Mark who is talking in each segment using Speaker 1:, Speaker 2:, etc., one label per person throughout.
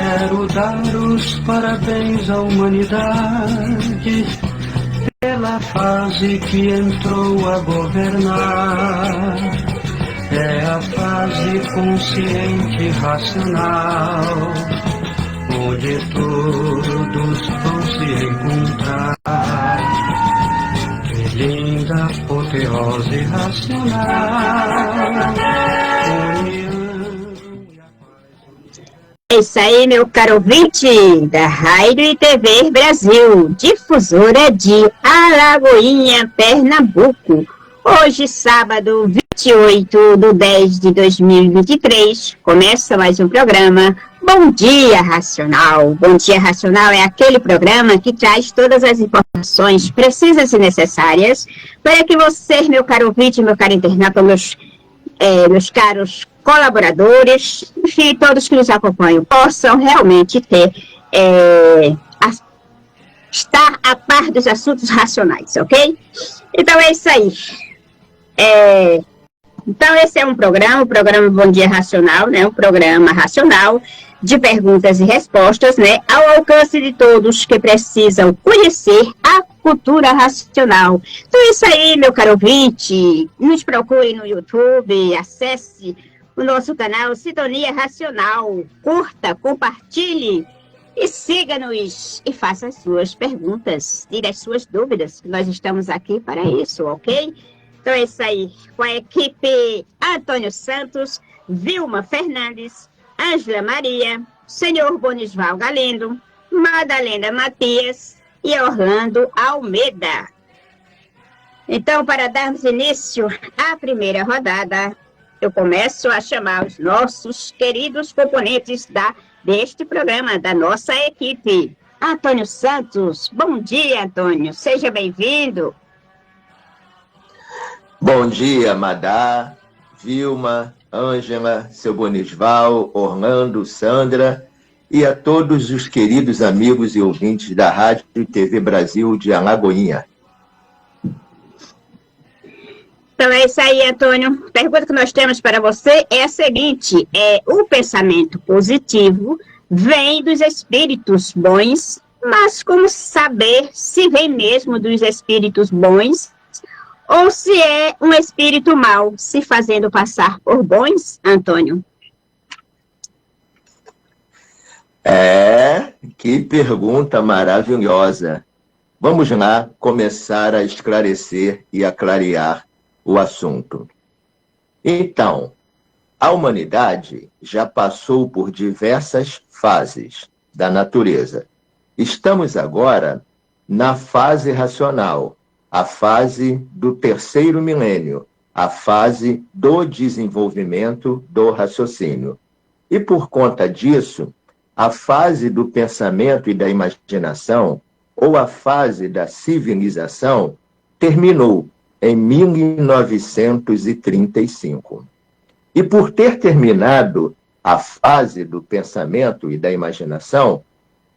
Speaker 1: Quero dar os parabéns à humanidade pela fase que entrou a governar. É a fase consciente e racional, onde todos vão se encontrar. Que linda apoteose racional.
Speaker 2: É isso aí, meu caro ouvinte da Rádio e TV Brasil, difusora de Alagoinha, Pernambuco. Hoje, sábado, 28/10/2023, começa mais um programa Bom Dia Racional. Bom Dia Racional é aquele programa que traz todas as informações precisas e necessárias para que você, meu caro ouvinte, meu caro internauta, meus caros colaboradores, enfim, todos que nos acompanham, possam realmente estar a par dos assuntos racionais, ok? Então é isso aí. Então esse é o programa Bom Dia Racional, né? Um programa racional de perguntas e respostas, né? Ao alcance de todos que precisam conhecer a cultura racional. Então é isso aí, meu caro ouvinte. Nos procure no YouTube, acesse o nosso canal Sintonia Racional. Curta, compartilhe e siga-nos e faça as suas perguntas, tire as suas dúvidas, que nós estamos aqui para isso, ok? Então é isso aí, com a equipe Antônio Santos, Vilma Fernandes, Ângela Maria, Senhor Bonisval Galindo, Madalena Matias e Orlando Almeida. Então, para darmos início à primeira rodada, eu começo a chamar os nossos queridos componentes deste programa, da nossa equipe. Antônio Santos, bom dia, Antônio, seja bem-vindo.
Speaker 3: Bom dia, Madá, Vilma, Ângela, seu Bonisval, Orlando, Sandra e a todos os queridos amigos e ouvintes da Rádio e TV Brasil de Alagoinha.
Speaker 2: Então é isso aí, Antônio. A pergunta que nós temos para você é a seguinte: o pensamento positivo vem dos espíritos bons, mas como saber se vem mesmo dos espíritos bons ou se é um espírito mau se fazendo passar por bons, Antônio?
Speaker 3: Que pergunta maravilhosa. Vamos lá começar a esclarecer e a clarear o assunto. Então, a humanidade já passou por diversas fases da natureza. Estamos agora na fase racional, a fase do terceiro milênio, a fase do desenvolvimento do raciocínio. E por conta disso, a fase do pensamento e da imaginação, ou a fase da civilização, terminou em 1935. E por ter terminado a fase do pensamento e da imaginação,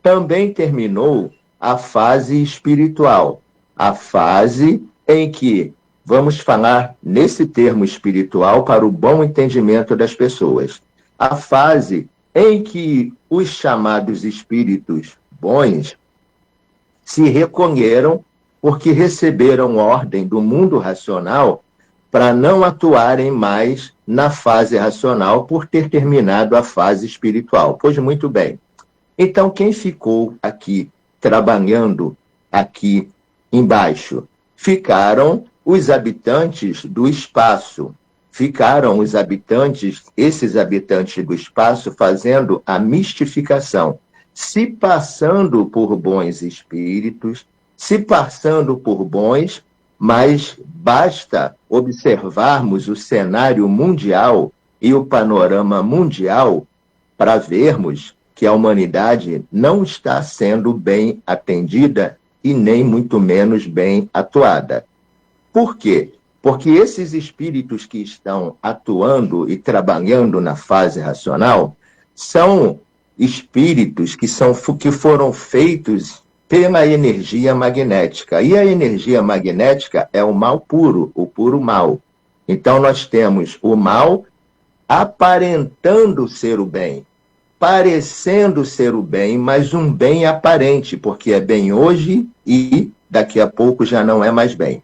Speaker 3: também terminou a fase espiritual, a fase em que, vamos falar nesse termo espiritual para o bom entendimento das pessoas, a fase em que os chamados espíritos bons se recolheram porque receberam ordem do mundo racional para não atuarem mais na fase racional por ter terminado a fase espiritual. Pois muito bem. Então, quem ficou aqui, trabalhando aqui embaixo? Ficaram os habitantes do espaço. Ficaram esses habitantes do espaço, fazendo a mistificação, se passando por bons espíritos, se passando por bons, mas basta observarmos o cenário mundial e o panorama mundial para vermos que a humanidade não está sendo bem atendida e nem muito menos bem atuada. Por quê? Porque esses espíritos que estão atuando e trabalhando na fase racional são espíritos que foram feitos pela energia magnética. E a energia magnética é o mal puro, o puro mal. Então nós temos o mal aparentando ser o bem. parecendo ser o bem, mas um bem aparente, porque é bem hoje e daqui a pouco já não é mais bem.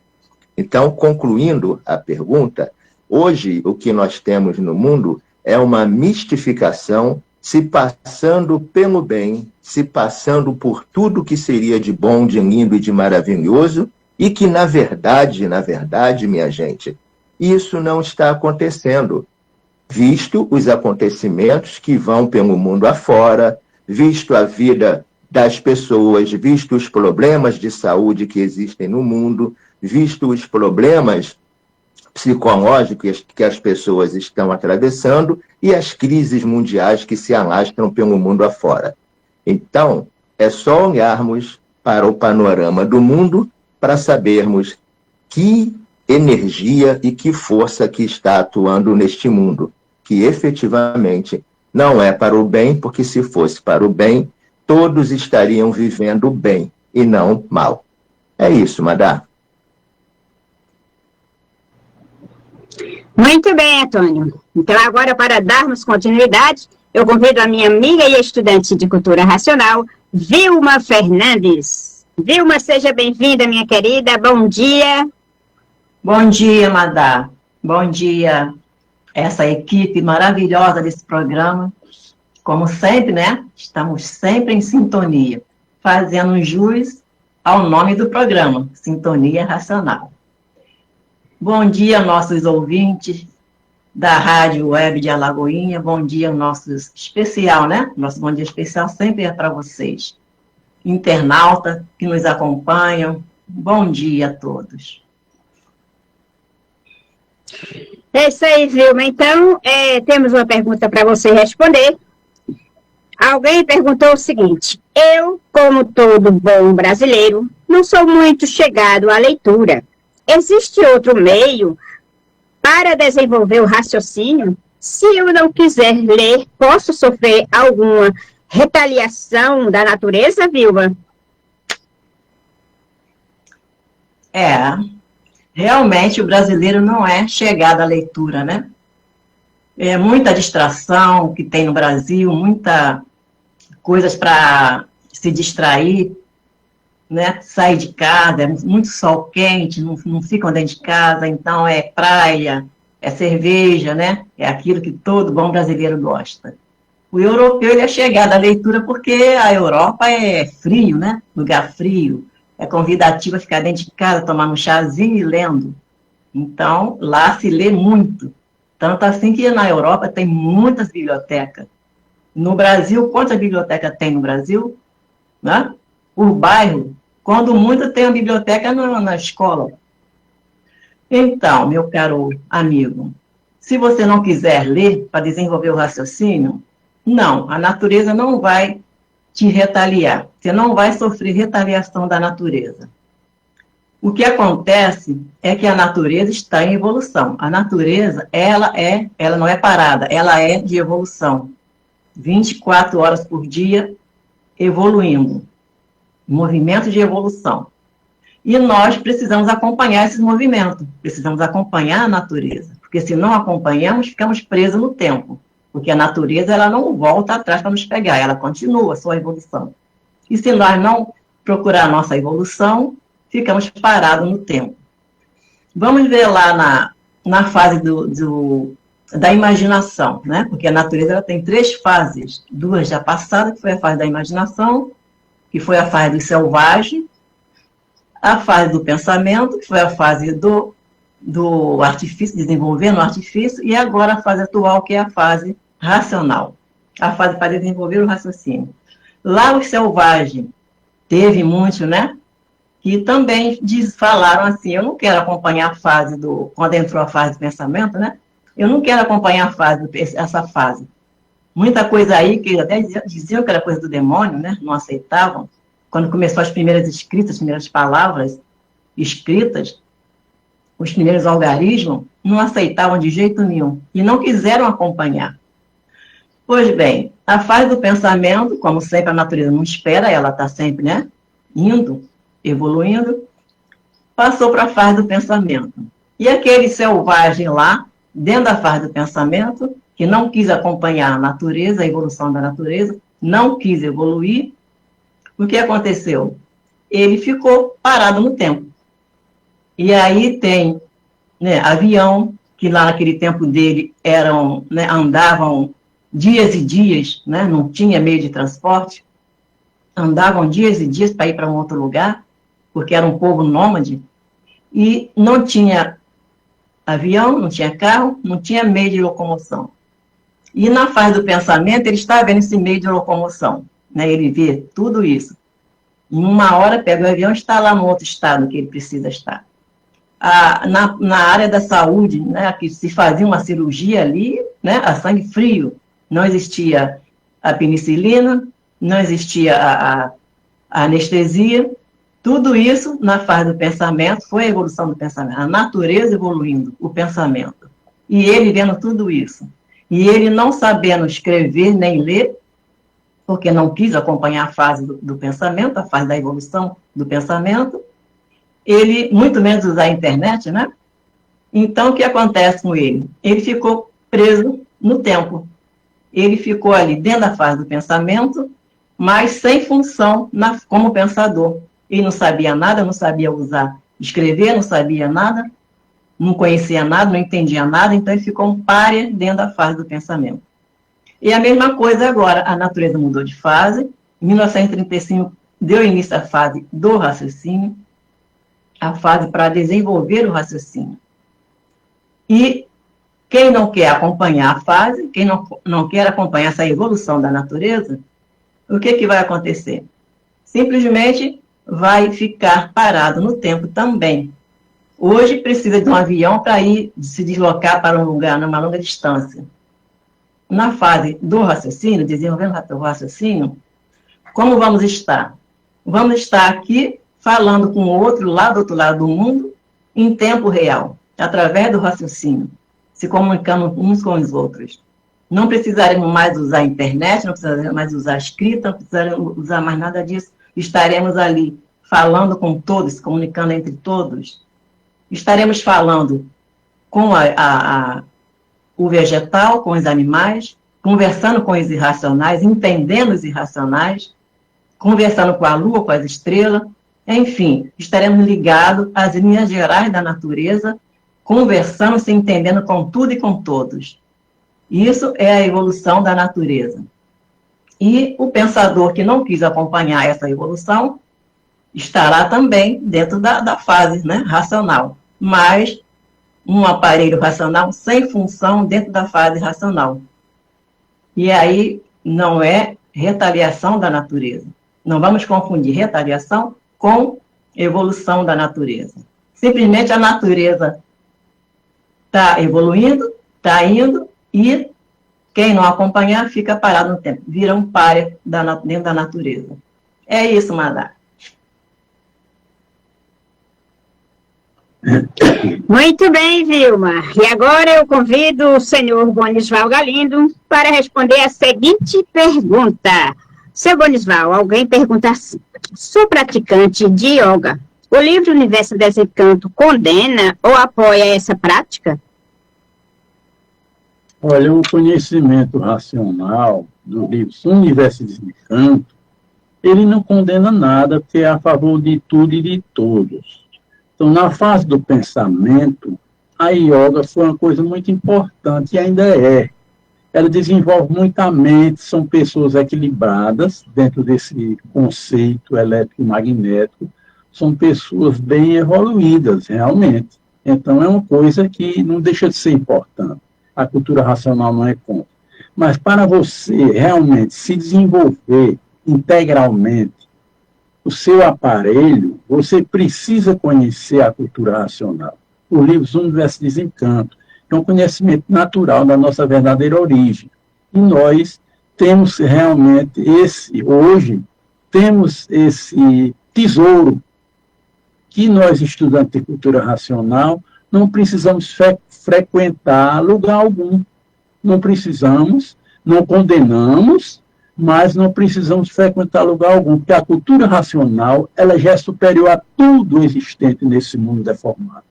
Speaker 3: Então, concluindo a pergunta, hoje o que nós temos no mundo é uma mistificação se passando pelo bem, se passando por tudo que seria de bom, de lindo e de maravilhoso, e que, na verdade, minha gente, isso não está acontecendo. Visto os acontecimentos que vão pelo mundo afora, visto a vida das pessoas, visto os problemas de saúde que existem no mundo, visto os problemas psicológicos que as pessoas estão atravessando e as crises mundiais que se alastram pelo mundo afora. Então, é só olharmos para o panorama do mundo para sabermos que energia e que força que está atuando neste mundo, que efetivamente não é para o bem, porque se fosse para o bem, todos estariam vivendo bem e não mal. É isso, Madá.
Speaker 2: Muito bem, Antônio. Então, agora, para darmos continuidade, eu convido a minha amiga e estudante de cultura racional, Vilma Fernandes. Vilma, seja bem-vinda, minha querida. Bom dia.
Speaker 4: Bom dia, Madá. Bom dia, essa equipe maravilhosa desse programa. Como sempre, né? Estamos sempre em sintonia, fazendo jus ao nome do programa, Sintonia Racional. Bom dia, nossos ouvintes da Rádio Web de Alagoinha. Bom dia, nosso especial, né? Nosso bom dia especial sempre é para vocês. Internauta que nos acompanham. Bom dia a todos.
Speaker 2: É isso aí, Vilma. Então, temos uma pergunta para você responder. Alguém perguntou o seguinte: eu, como todo bom brasileiro, não sou muito chegado à leitura. Existe outro meio para desenvolver o raciocínio? Se eu não quiser ler, posso sofrer alguma retaliação da natureza, Vilma?
Speaker 4: Realmente o brasileiro não é chegado à leitura, né? É muita distração que tem no Brasil, muita coisas para se distrair, né? Sair de casa, é muito sol quente, não ficam dentro de casa, então é praia, é cerveja, né? É aquilo que todo bom brasileiro gosta. O europeu, ele é chegado à leitura porque a Europa é frio, né? Lugar frio, é convidativo a ficar dentro de casa, tomar um chazinho e lendo. Então, lá se lê muito. Tanto assim que na Europa tem muitas bibliotecas. No Brasil, quantas bibliotecas tem no Brasil? Né? Por bairro, quando muito tem uma biblioteca na escola. Então, meu caro amigo, se você não quiser ler para desenvolver o raciocínio, não, a natureza não vai te retaliar. Você não vai sofrer retaliação da natureza. O que acontece é que a natureza está em evolução. A natureza, ela não é parada, ela é de evolução. 24 horas por dia, evoluindo. Movimento de evolução. E nós precisamos acompanhar esse movimento, precisamos acompanhar a natureza, porque se não acompanhamos, ficamos presos no tempo, porque a natureza ela não volta atrás para nos pegar, ela continua a sua evolução. E se nós não procurar a nossa evolução, ficamos parados no tempo. Vamos ver lá na fase da imaginação, né? Porque a natureza ela tem 3 fases, 2 já passadas, que foi a fase da imaginação, que foi a fase do selvagem, a fase do pensamento, que foi a fase do artifício, desenvolvendo o artifício, e agora a fase atual, que é a fase racional, a fase para desenvolver o raciocínio. Lá o selvagem teve muito, né? Que também falaram assim, eu não quero acompanhar a fase quando entrou a fase do pensamento, né? Eu não quero acompanhar essa fase. Muita coisa aí, que até diziam que era coisa do demônio, né? Não aceitavam. Quando começou as primeiras escritas, as primeiras palavras escritas, os primeiros algarismos, não aceitavam de jeito nenhum. E não quiseram acompanhar. Pois bem, a fase do pensamento, como sempre a natureza não espera, ela está sempre, né? Indo, evoluindo, passou para a fase do pensamento. E aquele selvagem lá, dentro da fase do pensamento, que não quis acompanhar a natureza, a evolução da natureza, não quis evoluir, o que aconteceu? Ele ficou parado no tempo. E aí tem, né, avião, que lá naquele tempo dele eram, né, andavam dias e dias, né, não tinha meio de transporte, andavam dias e dias para ir para um outro lugar, porque era um povo nômade, e não tinha avião, não tinha carro, não tinha meio de locomoção. E na fase do pensamento, ele está vendo esse meio de locomoção, né, ele vê tudo isso. Em uma hora, pega o avião e está lá no outro estado que ele precisa estar. Na área da saúde, né, que se fazia uma cirurgia ali, né, a sangue frio, não existia a penicilina, não existia a anestesia, tudo isso na fase do pensamento, foi a evolução do pensamento, a natureza evoluindo, o pensamento. E ele vendo tudo isso. E ele não sabendo escrever nem ler, porque não quis acompanhar a fase do pensamento, a fase da evolução do pensamento, ele, muito menos usar a internet, né? Então, o que acontece com ele? Ele ficou preso no tempo. Ele ficou ali dentro da fase do pensamento, mas sem função como pensador. Ele não sabia nada, não sabia usar, escrever, não sabia nada, não conhecia nada, não entendia nada, então ele ficou um pária dentro da fase do pensamento. E a mesma coisa agora, a natureza mudou de fase, em 1935 deu início à fase do raciocínio, a fase para desenvolver o raciocínio. E quem não quer acompanhar a fase, quem não quer acompanhar essa evolução da natureza, o que vai acontecer? Simplesmente vai ficar parado no tempo também. Hoje precisa de um avião para ir se deslocar para um lugar numa longa distância. Na fase do raciocínio, desenvolvendo o raciocínio, como vamos estar? Vamos estar aqui falando com o outro lá do outro lado do mundo em tempo real, através do raciocínio, se comunicando uns com os outros. Não precisaremos mais usar a internet, não precisaremos mais usar a escrita, não precisaremos usar mais nada disso. Estaremos ali falando com todos, comunicando entre todos. Estaremos falando com o vegetal, com os animais, conversando com os irracionais, entendendo os irracionais, conversando com a lua, com as estrelas, enfim, estaremos ligados às linhas gerais da natureza, conversando, se entendendo com tudo e com todos. Isso é a evolução da natureza. E o pensador que não quis acompanhar essa evolução estará também dentro da fase, né, racional, mas um aparelho racional sem função dentro da fase racional. E aí não é retaliação da natureza. Não vamos confundir retaliação com evolução da natureza. Simplesmente a natureza está evoluindo, está indo, e quem não acompanhar fica parado no tempo, vira um pária dentro da natureza. É isso, Madá.
Speaker 2: Muito bem, Vilma. E agora eu convido o senhor Bonisval Galindo para responder a seguinte pergunta. Seu Bonisval, alguém pergunta assim: sou praticante de yoga. O livro Universo Desencanto condena ou apoia essa prática?
Speaker 5: Olha, o conhecimento racional do livro Universo Desencanto, ele não condena nada, porque é a favor de tudo e de todos. Então, na fase do pensamento, a yoga foi uma coisa muito importante e ainda é. Ela desenvolve muita mente, são pessoas equilibradas dentro desse conceito elétrico-magnético, são pessoas bem evoluídas, realmente. Então, é uma coisa que não deixa de ser importante. A cultura racional não é contra. Mas para você realmente se desenvolver integralmente o seu aparelho, você precisa conhecer a cultura racional. O livro Universo Desencanto é um conhecimento natural da nossa verdadeira origem. E nós temos realmente hoje, temos esse tesouro que nós, estudantes de cultura racional, não precisamos frequentar lugar algum. Não precisamos, não condenamos, mas não precisamos frequentar lugar algum, porque a cultura racional ela já é superior a tudo existente nesse mundo deformado.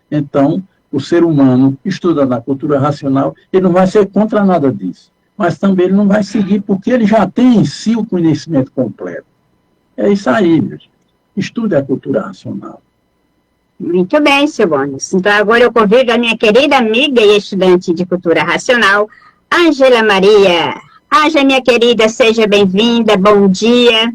Speaker 5: Então, o ser humano, estudando a cultura racional, ele não vai ser contra nada disso. Mas também ele não vai seguir, porque ele já tem em si o conhecimento completo. É isso aí, meu gente. Estude a cultura racional.
Speaker 2: Muito bem, seu Bonis. Então, agora eu convido a minha querida amiga e estudante de cultura racional, Ângela Maria. Ângela, minha querida, seja bem-vinda, bom dia.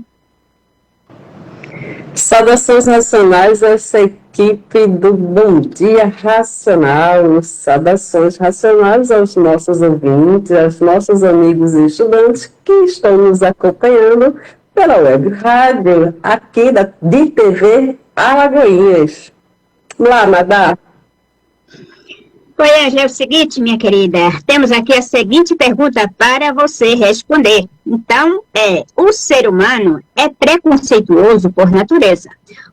Speaker 6: Saudações racionais a essa equipe do Bom Dia Racional. Saudações racionais aos nossos ouvintes, aos nossos amigos e estudantes que estão nos acompanhando pela web rádio aqui de TV Alagoinhas. Lá, Madá.
Speaker 2: Oi, Ângela, é o seguinte, minha querida, temos aqui a seguinte pergunta para você responder. Então, o ser humano é preconceituoso por natureza.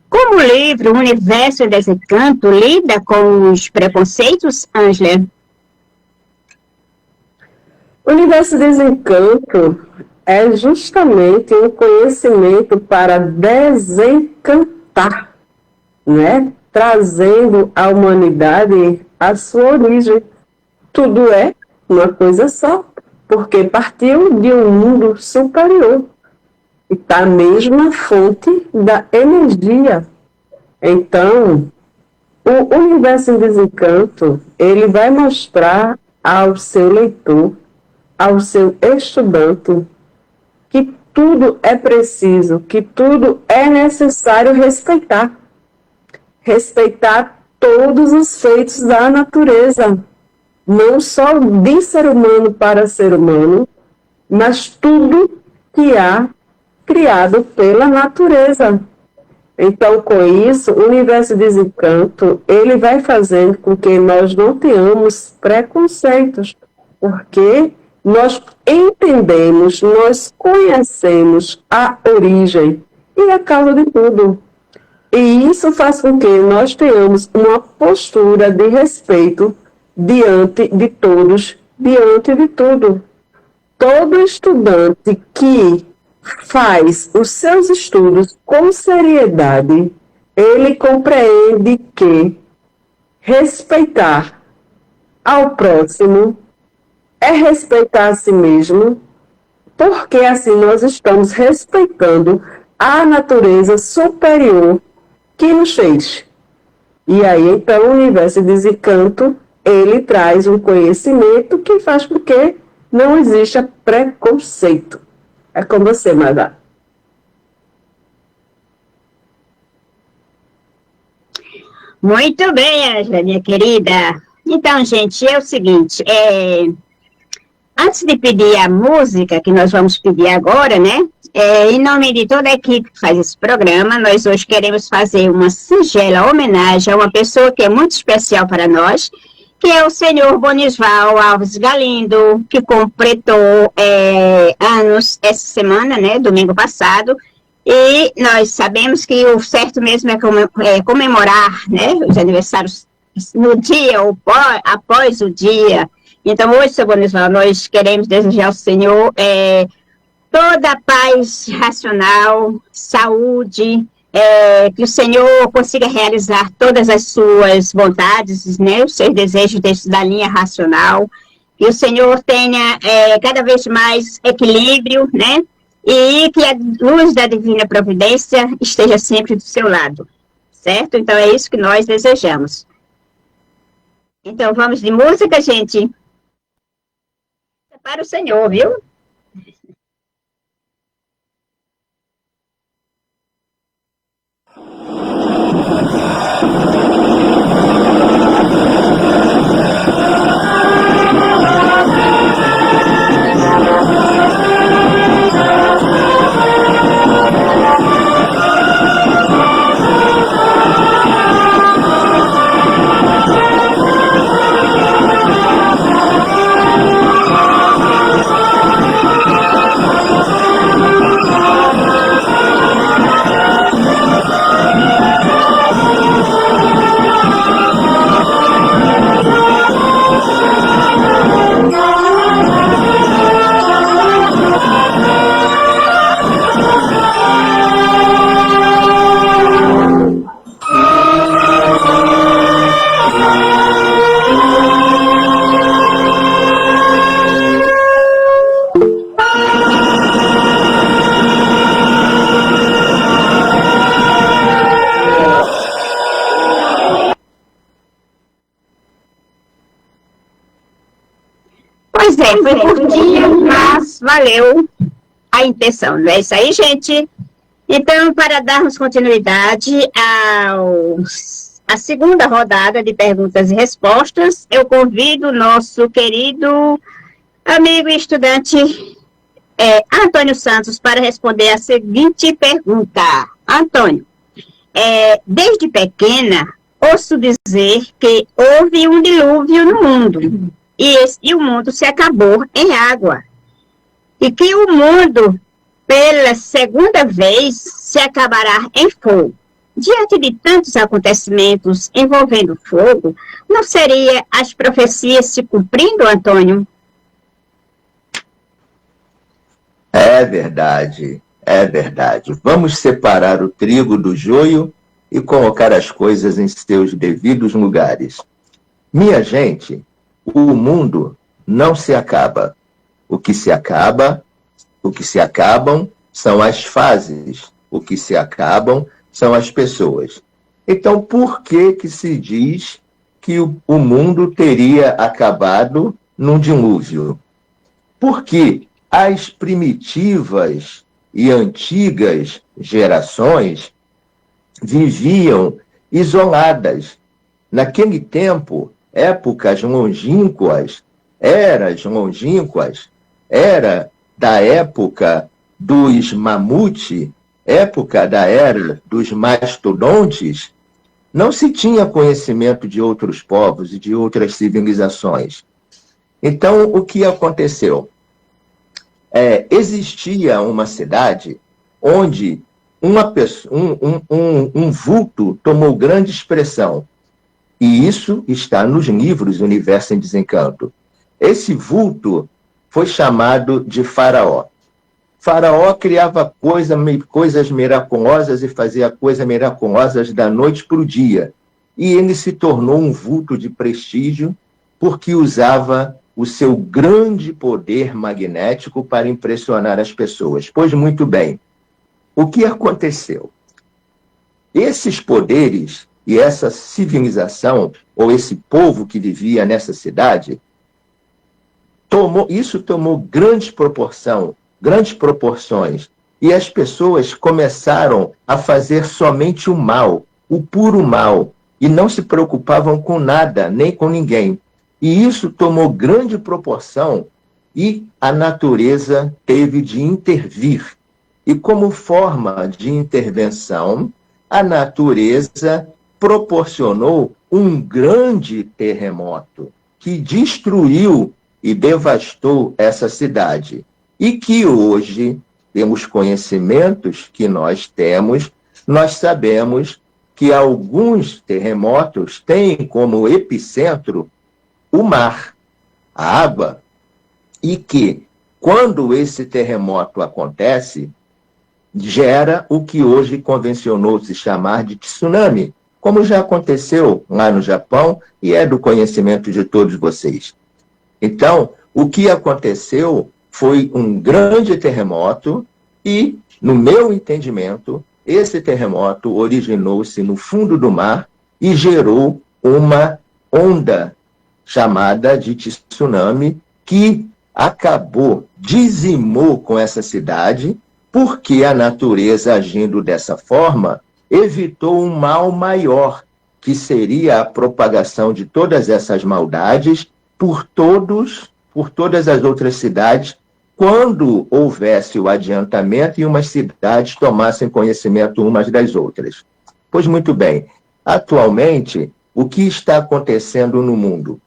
Speaker 2: Como o livro O Universo em Desencanto lida com os preconceitos, Ângela?
Speaker 6: O Universo em Desencanto é justamente um conhecimento para desencantar, né? Trazendo à humanidade a sua origem. Tudo é uma coisa só, porque partiu de um mundo superior e está a mesma fonte da energia. Então, o Universo em Desencanto, ele vai mostrar ao seu leitor, ao seu estudante, que tudo é preciso, que tudo é necessário respeitar. Respeitar todos os feitos da natureza, não só de ser humano para ser humano, mas tudo que há criado pela natureza. Então, com isso, o Universo de Desencanto, ele vai fazendo com que nós não tenhamos preconceitos, porque nós entendemos, nós conhecemos a origem e a causa de tudo. E isso faz com que nós tenhamos uma postura de respeito diante de todos, diante de tudo. Todo estudante que faz os seus estudos com seriedade, ele compreende que respeitar ao próximo é respeitar a si mesmo, porque assim nós estamos respeitando a natureza superior que nos fez. E aí, então, o Universo de Desencanto, ele traz um conhecimento que faz com que não exista preconceito. É com você, Madá.
Speaker 2: Muito bem, Ângela, minha querida. Então, gente, é o seguinte, antes de pedir a música que nós vamos pedir agora, né? Em nome de toda a equipe que faz esse programa, nós hoje queremos fazer uma singela homenagem a uma pessoa que é muito especial para nós, que é o senhor Bonisval Alves Galindo, que completou anos essa semana, né, domingo passado, e nós sabemos que o certo mesmo é comemorar, né, os aniversários no dia ou após o dia. Então, hoje, senhor Bonisval, nós queremos desejar ao senhor toda a paz racional, saúde, que o Senhor consiga realizar todas as suas vontades, né, os seus desejos dentro da linha racional, que o Senhor tenha cada vez mais equilíbrio, né, e que a luz da divina providência esteja sempre do seu lado, certo? Então é isso que nós desejamos. Então vamos de música, gente? Para o Senhor, viu? foi curtinho, mas valeu a intenção. Não é isso aí, gente? Então, para darmos continuidade à segunda rodada de perguntas e respostas, eu convido o nosso querido amigo e estudante Antônio Santos para responder a seguinte pergunta. Antônio, desde pequena, ouço dizer que houve um dilúvio no mundo e o mundo se acabou em água. E que o mundo, pela segunda vez, se acabará em fogo. Diante de tantos acontecimentos envolvendo fogo, não seria as profecias se cumprindo, Antônio?
Speaker 3: É verdade, é verdade. Vamos separar o trigo do joio e colocar as coisas em seus devidos lugares. Minha gente, o mundo não se acaba. O que se acabam são as fases. O que se acabam são as pessoas. Então, por que se diz que o mundo teria acabado num dilúvio? Porque as primitivas e antigas gerações viviam isoladas. Naquele tempo, épocas longínquas, eras longínquas, era da época dos mamute, época da era dos mastodontes, não se tinha conhecimento de outros povos e de outras civilizações. Então, o que aconteceu? Existia uma cidade onde um vulto tomou grande expressão. E isso está nos livros Universo em Desencanto. Esse vulto foi chamado de Faraó. Faraó criava coisas miraculosas e fazia coisas miraculosas da noite para o dia. E ele se tornou um vulto de prestígio porque usava o seu grande poder magnético para impressionar as pessoas. Pois muito bem, o que aconteceu? Esses poderes e essa civilização, ou esse povo que vivia nessa cidade, tomou grandes proporções, e as pessoas começaram a fazer somente o mal, o puro mal, e não se preocupavam com nada, nem com ninguém. E isso tomou grande proporção e a natureza teve de intervir. E como forma de intervenção, a natureza proporcionou um grande terremoto que destruiu e devastou essa cidade. E que hoje, pelos conhecimentos que nós temos, nós sabemos que alguns terremotos têm como epicentro o mar, a água, e que, quando esse terremoto acontece, gera o que hoje convencionou-se chamar de tsunami, como já aconteceu lá no Japão e é do conhecimento de todos vocês. Então, o que aconteceu foi um grande terremoto e, no meu entendimento, esse terremoto originou-se no fundo do mar e gerou uma onda chamada de tsunami, que dizimou com essa cidade, porque a natureza, agindo dessa forma, evitou um mal maior, que seria a propagação de todas essas maldades por todas as outras cidades, quando houvesse o adiantamento e umas cidades tomassem conhecimento umas das outras. Pois muito bem, atualmente, o que está acontecendo no mundo?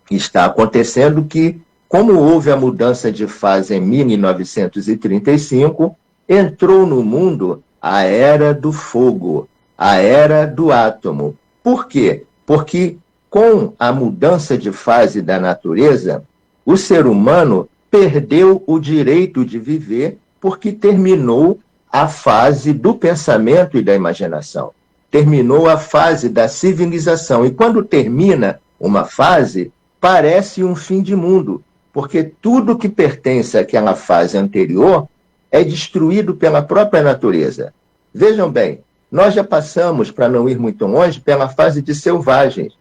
Speaker 3: Está acontecendo que, como houve a mudança de fase em 1935, entrou no mundo a era do fogo, a era do átomo. Por quê? Porque com a mudança de fase da natureza, o ser humano perdeu o direito de viver porque terminou a fase do pensamento e da imaginação. Terminou a fase da civilização. E quando termina uma fase, parece um fim de mundo, porque tudo que pertence àquela fase anterior é destruído pela própria natureza. Vejam bem, nós já passamos, para não ir muito longe, pela fase de selvagens.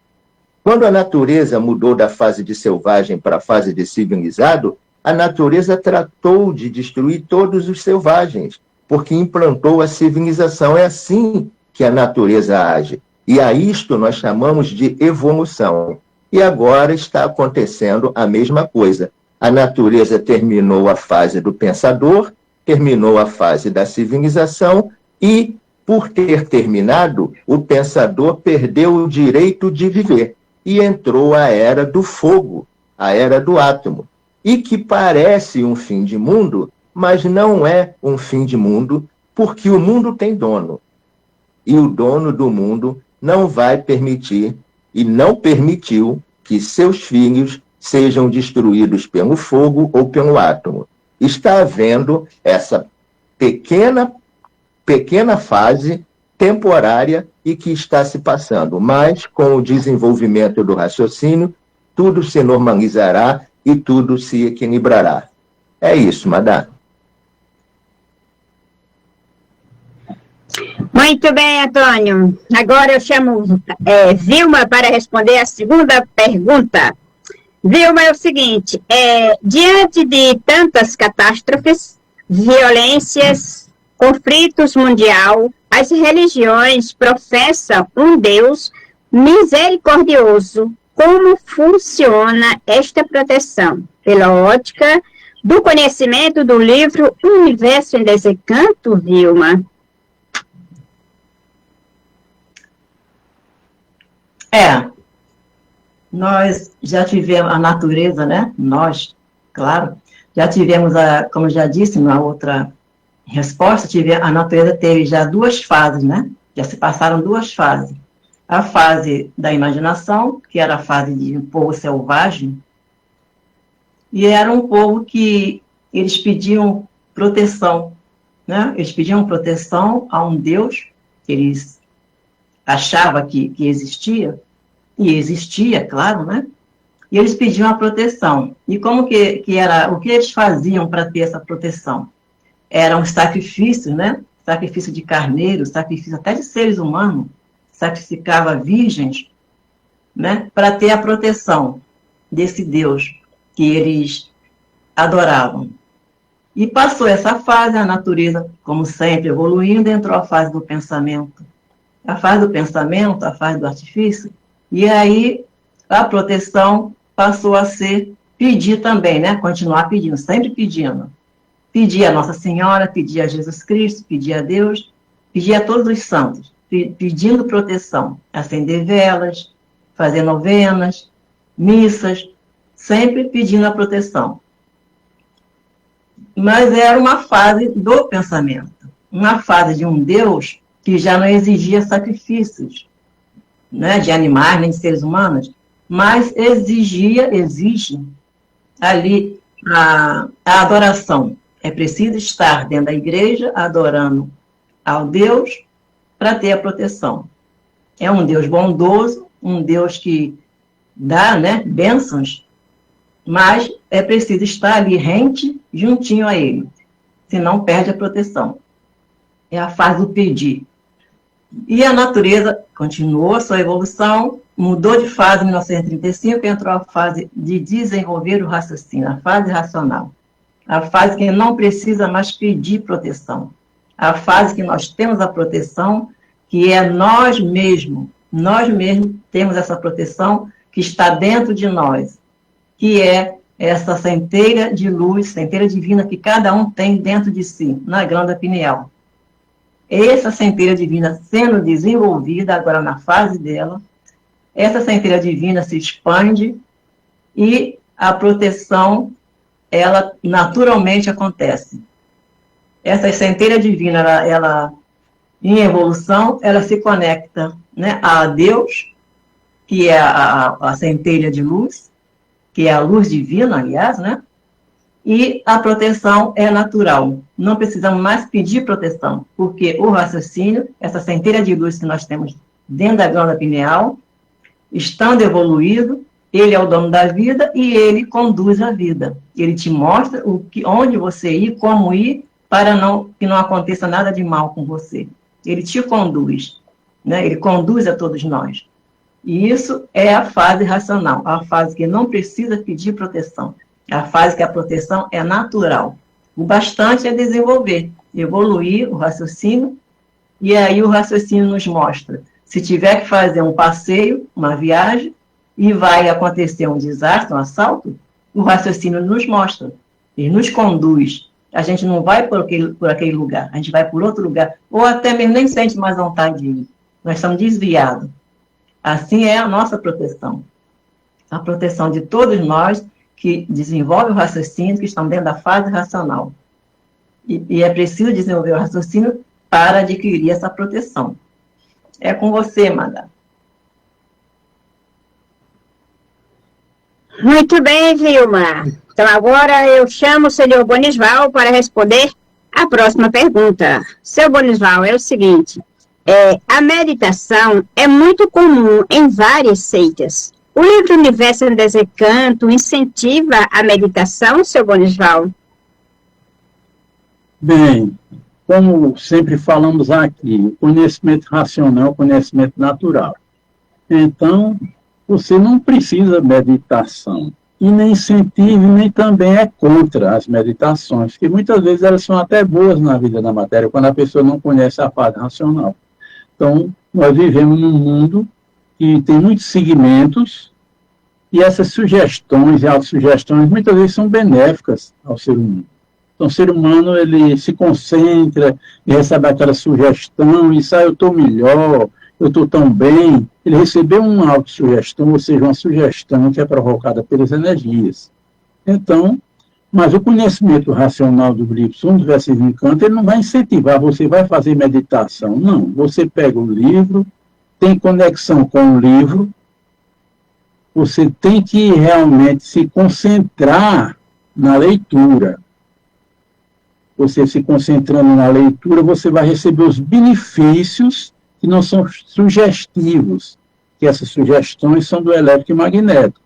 Speaker 3: Quando a natureza mudou da fase de selvagem para a fase de civilizado, a natureza tratou de destruir todos os selvagens, porque implantou a civilização. É assim que a natureza age. E a isto nós chamamos de evolução. E agora está acontecendo a mesma coisa. A natureza terminou a fase do pensador, terminou a fase da civilização e, por ter terminado, o pensador perdeu o direito de viver e entrou a era do fogo, a era do átomo, e que parece um fim de mundo, mas não é um fim de mundo, porque o mundo tem dono. E o dono do mundo não vai permitir e não permitiu que seus filhos sejam destruídos pelo fogo ou pelo átomo. Está havendo essa pequena fase temporária e que está se passando, mas com o desenvolvimento do raciocínio, tudo se normalizará e tudo se equilibrará. É isso, Madá.
Speaker 2: Muito bem, Antônio. Agora eu chamo Vilma para responder a segunda pergunta. Vilma, é o seguinte, diante de tantas catástrofes, violências, conflitos mundial, as religiões professam um Deus misericordioso. Como funciona esta proteção? Pela ótica do conhecimento do livro Universo em Desencanto, Vilma?
Speaker 4: Nós já tivemos a natureza, né? Nós, claro, já tivemos, como já disse na outra resposta, a natureza teve já duas fases, né? Já se passaram duas fases. A fase da imaginação, que era a fase de um povo selvagem, e era um povo que eles pediam proteção, né? Eles pediam proteção a um Deus que eles achavam que existia, e existia, claro, né? E eles pediam a proteção. E como que era, o que eles faziam para ter essa proteção? Eram sacrifícios, né? Sacrifício de carneiro, sacrifício até de seres humanos, sacrificava virgens, né? Para ter a proteção desse Deus que eles adoravam. E passou essa fase, a natureza, como sempre, evoluindo, entrou a fase do pensamento. A fase do pensamento, a fase do artifício, e aí a proteção passou a ser pedir também, né? Continuar pedindo, sempre pedindo. Pedir a Nossa Senhora, pedir a Jesus Cristo, pedir a Deus, pedir a todos os santos, pedindo proteção. Acender velas, fazer novenas, missas, sempre pedindo a proteção. Mas era uma fase do pensamento, uma fase de um Deus que já não exigia sacrifícios, né, de animais, nem de seres humanos, mas exige ali a adoração. É preciso estar dentro da igreja, adorando ao Deus, para ter a proteção. É um Deus bondoso, um Deus que dá, né, bênçãos, mas é preciso estar ali rente, juntinho a Ele, senão perde a proteção. É a fase do pedir. E a natureza continuou sua evolução, mudou de fase em 1935 e entrou a fase de desenvolver o raciocínio, a fase racional. A fase que não precisa mais pedir proteção. A fase que nós temos a proteção, que é nós mesmos temos essa proteção que está dentro de nós, que é essa centelha de luz, centelha divina que cada um tem dentro de si, na glândula pineal. Essa centelha divina sendo desenvolvida agora na fase dela, essa centelha divina se expande e a proteção, ela naturalmente acontece. Essa centelha divina, ela em evolução, ela se conecta, né, a Deus, que é a centelha de luz, que é a luz divina, aliás, né? E a proteção é natural. Não precisamos mais pedir proteção, porque o raciocínio, essa centelha de luz que nós temos dentro da glândula pineal, estando evoluído, ele é o dono da vida e ele conduz a vida. Ele te mostra onde você ir, como ir, para que não aconteça nada de mal com você. Ele te conduz, né? Ele conduz a todos nós. E isso é a fase racional, a fase que não precisa pedir proteção, a fase que a proteção é natural. O bastante é desenvolver, evoluir o raciocínio, e aí o raciocínio nos mostra. Se tiver que fazer um passeio, uma viagem, e vai acontecer um desastre, um assalto, o raciocínio nos mostra, ele nos conduz. A gente não vai por aquele lugar, a gente vai por outro lugar, ou até mesmo nem sente mais vontade de ir. Nós estamos desviados. Assim é a nossa proteção. A proteção de todos nós que desenvolvem o raciocínio, que estão dentro da fase racional. E é preciso desenvolver o raciocínio para adquirir essa proteção. É com você, Madá.
Speaker 2: Muito bem, Vilma. Então, agora eu chamo o senhor Bonisval para responder a próxima pergunta. Seu Bonisval, é o seguinte: a meditação é muito comum em várias seitas. O livro Universo em Desencanto incentiva a meditação, seu Bonisval?
Speaker 5: Bem, como sempre falamos aqui, o conhecimento racional é o conhecimento natural. Então, você não precisa meditação. E nem incentiva, nem também é contra as meditações, porque muitas vezes elas são até boas na vida da matéria, quando a pessoa não conhece a fase racional. Então, nós vivemos num mundo que tem muitos segmentos, e essas sugestões e autossugestões muitas vezes são benéficas ao ser humano. Então, o ser humano, ele se concentra e recebe aquela sugestão, e sai, eu estou melhor, eu estou tão bem. Ele recebeu uma autossugestão, ou seja, uma sugestão que é provocada pelas energias. Então, mas o conhecimento racional do livro Som dos Versos de Encanto, ele não vai incentivar, você vai fazer meditação. Não, você pega o livro, tem conexão com o livro, você tem que realmente se concentrar na leitura. Você se concentrando na leitura, você vai receber os benefícios que não são sugestivos, que essas sugestões são do elétrico e magnético.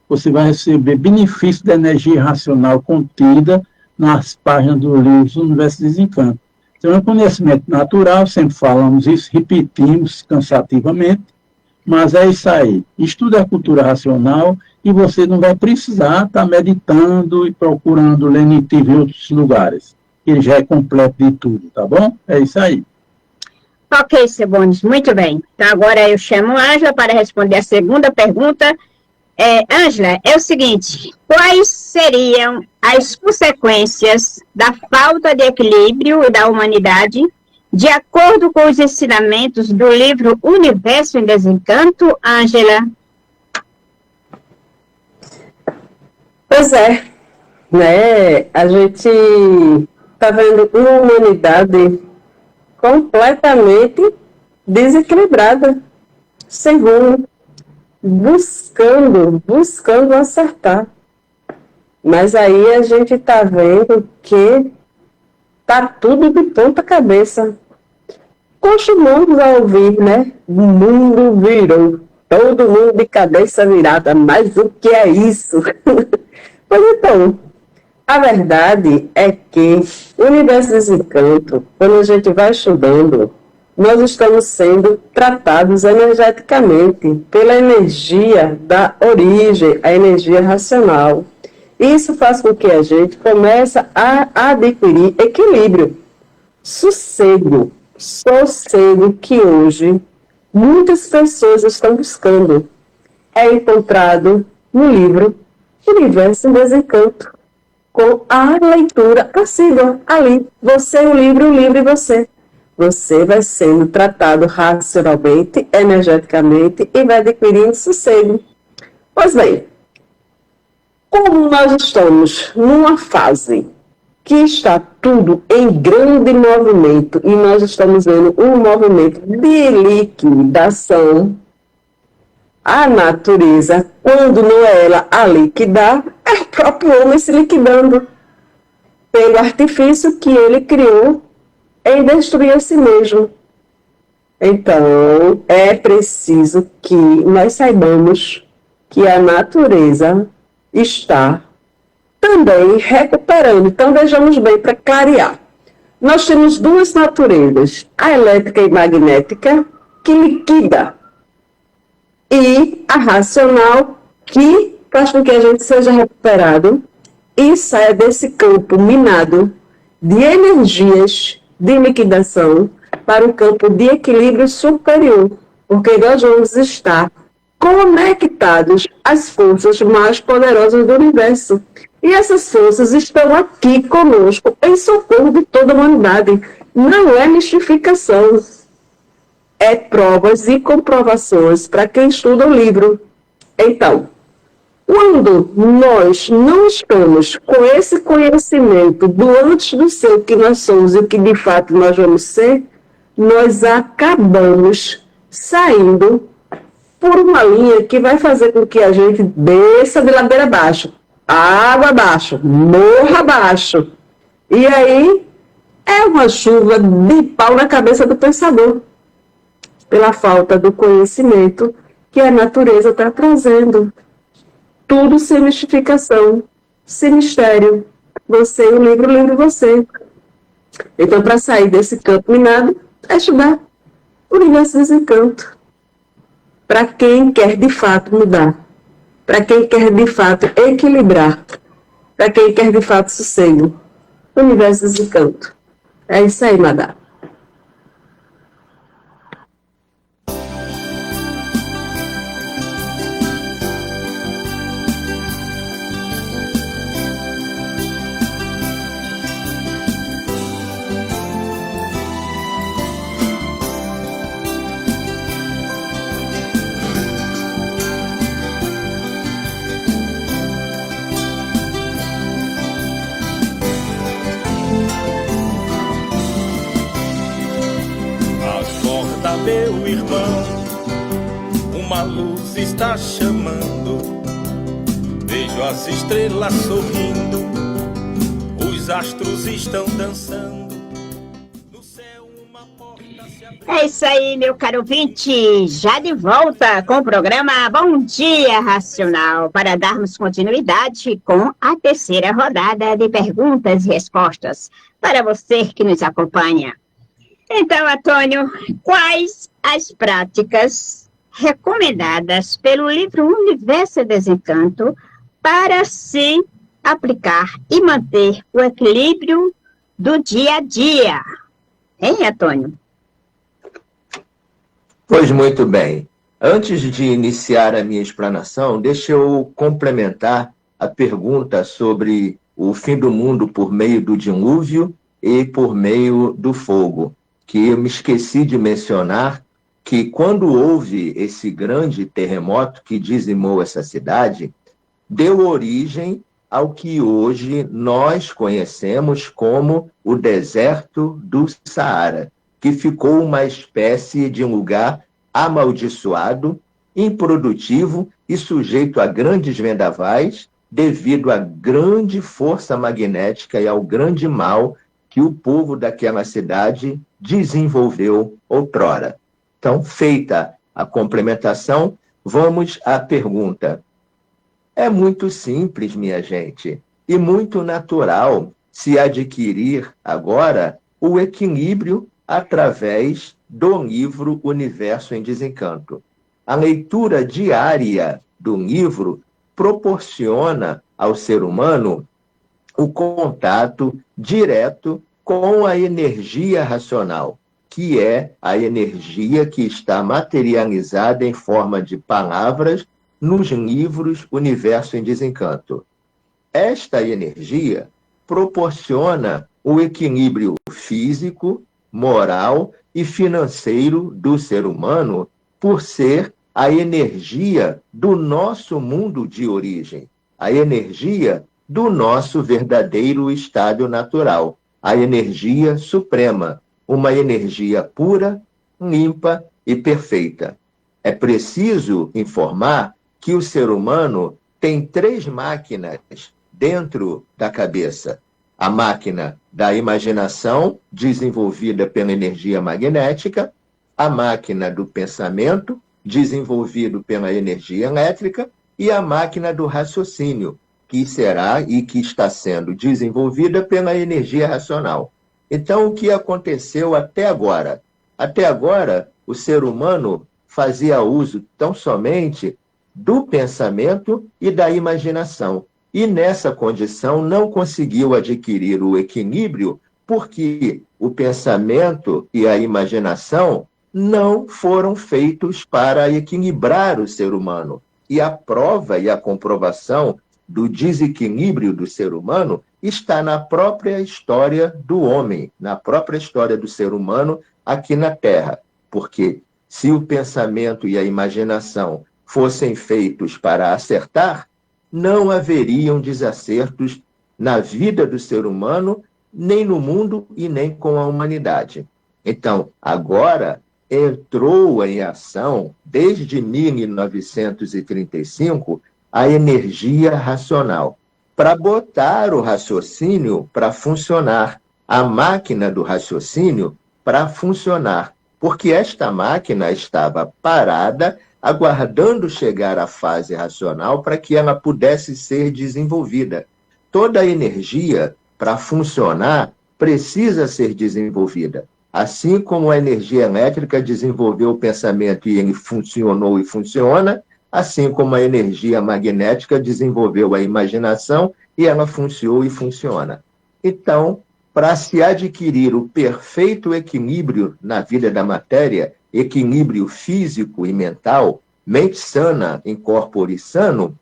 Speaker 5: Você vai receber benefícios da energia racional contida nas páginas do livro Universo de Desencanto. Então, é um conhecimento natural, sempre falamos isso, repetimos cansativamente, mas é isso aí. Estuda a cultura racional e você não vai precisar estar meditando e procurando lenitivo em outros lugares. Ele já é completo de tudo, tá bom? É isso aí.
Speaker 2: Ok, seu Bonis, muito bem. Então, agora eu chamo a Ângela para responder a segunda pergunta. Ângela, é o seguinte: quais seriam as consequências da falta de equilíbrio da humanidade, de acordo com os ensinamentos do livro Universo em Desencanto, Ângela?
Speaker 6: Pois é, né? A gente está vendo uma humanidade completamente desequilibrada, sem rumo, buscando acertar. Mas aí a gente está vendo que está tudo de ponta cabeça. Costumamos a ouvir, né? O mundo virou, todo mundo de cabeça virada, mas o que é isso? Pois então, a verdade é que o Universo Desencanto, quando a gente vai estudando, nós estamos sendo tratados energeticamente pela energia da origem, a energia racional. Isso faz com que a gente comece a adquirir equilíbrio, sossego que hoje muitas pessoas estão buscando. É encontrado no livro Universo em Desencanto, com a leitura assídua ali. Você, o livro e você. Você vai sendo tratado racionalmente, energeticamente e vai adquirindo sossego. Pois bem, como nós estamos numa fase que está tudo em grande movimento e nós estamos vendo um movimento de liquidação, a natureza, quando não é ela a liquidar, é o próprio homem se liquidando pelo artifício que ele criou em destruir a si mesmo. Então, é preciso que nós saibamos que a natureza está também recuperando. Então, vejamos bem para clarear. Nós temos duas naturezas, a elétrica e magnética, que liquida. e a racional, que faz com que a gente seja recuperado e saia desse campo minado de energias de liquidação para o campo de equilíbrio superior, porque nós vamos estar conectados às forças mais poderosas do universo. E essas forças estão aqui conosco em socorro de toda a humanidade. Não é mistificação, é provas e comprovações para quem estuda o livro. Então, quando nós não estamos com esse conhecimento do antes do ser o que nós somos e o que de fato nós vamos ser, nós acabamos saindo por uma linha que vai fazer com que a gente desça de ladeira abaixo, água abaixo, morra abaixo. E aí é uma chuva de pau na cabeça do pensador, pela falta do conhecimento que a natureza está trazendo. Tudo sem mistificação, sem mistério. Você e o livro você. Então, para sair desse campo minado, é estudar o universo desencanto. Para quem quer de fato mudar, para quem quer de fato equilibrar, para quem quer de fato sossego, o universo desencanto. É isso aí, Madá.
Speaker 7: Acorda, meu irmão, uma luz está chamando. Vejo as estrelas sorrindo, os astros estão dançando. No céu uma porta se abriu.
Speaker 2: É isso aí, meu caro ouvinte, já de volta com o programa Bom Dia Racional, para darmos continuidade com a terceira rodada de perguntas e respostas para você que nos acompanha. Então, Antônio, quais as práticas recomendadas pelo livro Universo Desencanto para se aplicar e manter o equilíbrio do dia a dia? Hein, Antônio?
Speaker 3: Pois muito bem. Antes de iniciar a minha explanação, deixa eu complementar a pergunta sobre o fim do mundo por meio do dilúvio e por meio do fogo, que eu me esqueci de mencionar que quando houve esse grande terremoto que dizimou essa cidade, deu origem ao que hoje nós conhecemos como o deserto do Saara, que ficou uma espécie de um lugar amaldiçoado, improdutivo e sujeito a grandes vendavais devido à grande força magnética e ao grande mal que o povo daquela cidade desenvolveu outrora. Então, feita a complementação, vamos à pergunta. É muito simples, minha gente, e muito natural se adquirir agora o equilíbrio através do livro Universo em Desencanto. A leitura diária do livro proporciona ao ser humano o contato direto com a energia racional, que é a energia que está materializada em forma de palavras nos livros Universo em Desencanto. Esta energia proporciona o equilíbrio físico, moral e financeiro do ser humano por ser a energia do nosso mundo de origem, a energia do nosso verdadeiro estado natural, a energia suprema, uma energia pura, limpa e perfeita. É preciso informar que o ser humano tem 3 máquinas dentro da cabeça. A máquina da imaginação, desenvolvida pela energia magnética, a máquina do pensamento, desenvolvido pela energia elétrica, e a máquina do raciocínio, que será e que está sendo desenvolvida pela energia racional. Então, o que aconteceu até agora? Até agora, o ser humano fazia uso tão somente do pensamento e da imaginação. E nessa condição não conseguiu adquirir o equilíbrio porque o pensamento e a imaginação não foram feitos para equilibrar o ser humano. E a prova e a comprovação do desequilíbrio do ser humano está na própria história do homem, na própria história do ser humano aqui na Terra. Porque se o pensamento e a imaginação fossem feitos para acertar, não haveriam desacertos na vida do ser humano, nem no mundo e nem com a humanidade. Então, agora entrou em ação, desde 1935, a energia racional, para botar o raciocínio para funcionar, a máquina do raciocínio para funcionar, porque esta máquina estava parada, aguardando chegar à fase racional para que ela pudesse ser desenvolvida. Toda a energia, para funcionar, precisa ser desenvolvida. Assim como a energia elétrica desenvolveu o pensamento e ele funcionou e funciona, assim como a energia magnética desenvolveu a imaginação e ela funcionou e funciona. Então, para se adquirir o perfeito equilíbrio na vida da matéria, equilíbrio físico e mental, mente sana em corpore sano,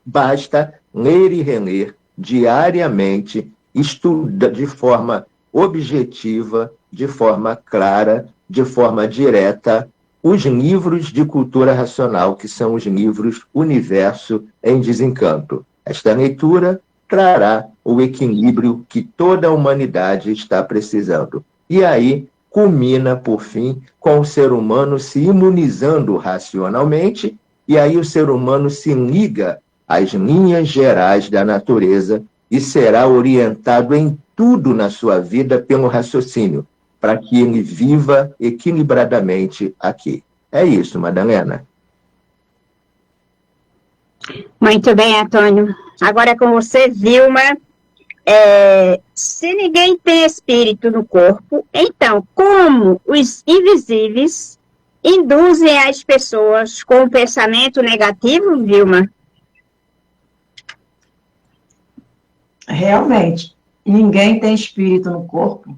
Speaker 3: basta ler e reler diariamente, estudar de forma objetiva, de forma clara, de forma direta, os livros de cultura racional, que são os livros Universo em Desencanto. Esta leitura trará o equilíbrio que toda a humanidade está precisando. E aí culmina, por fim, com o ser humano se imunizando racionalmente, e aí o ser humano se liga às linhas gerais da natureza e será orientado em tudo na sua vida pelo raciocínio, para que ele viva equilibradamente aqui. É isso, Madalena.
Speaker 2: Muito bem, Antônio. Agora é com você, Vilma. Se ninguém tem espírito no corpo, então como os invisíveis induzem as pessoas com o pensamento negativo, Vilma?
Speaker 4: Realmente, ninguém tem espírito no corpo.